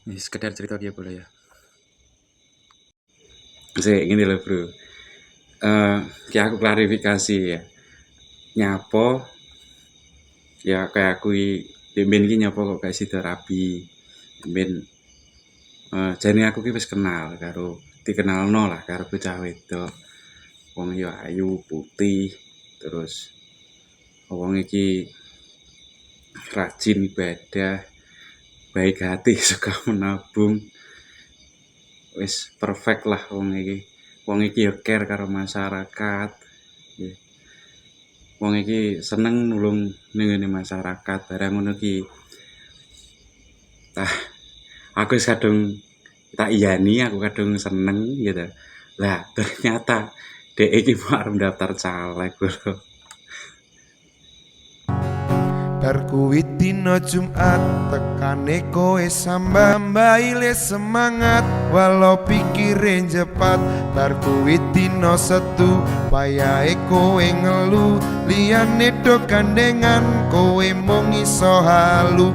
Ini sekedar cerita ya boleh ya. Gini loh bro, kayak aku klarifikasi ya. Nyapo ya kayak aku ben iki nyapo kok gak sida rabi. Ben jane aku ki wis kenal karo dikenalno lah karo bocah wedok. Wong ya ayu, putih, terus wong iki rajin ibadah, baik hati, suka menabung. Wis perfect lah wong iki. Wong iki ya care karo masyarakat. Nggih. Wong iki seneng nulung ning ngene masyarakat. Barang ngono ki ah aku wis kadung tak iyani, aku kadung seneng gitu. Lah ternyata dhek iki mau arep daftar caleg bro. Bar kuwi dina Jumat tekane kowe sambambaile semangat walau pikire jepat. Bar kuwi dina Setu wayahe kowe ngelu liyane do gandengan kowe mung iso halu.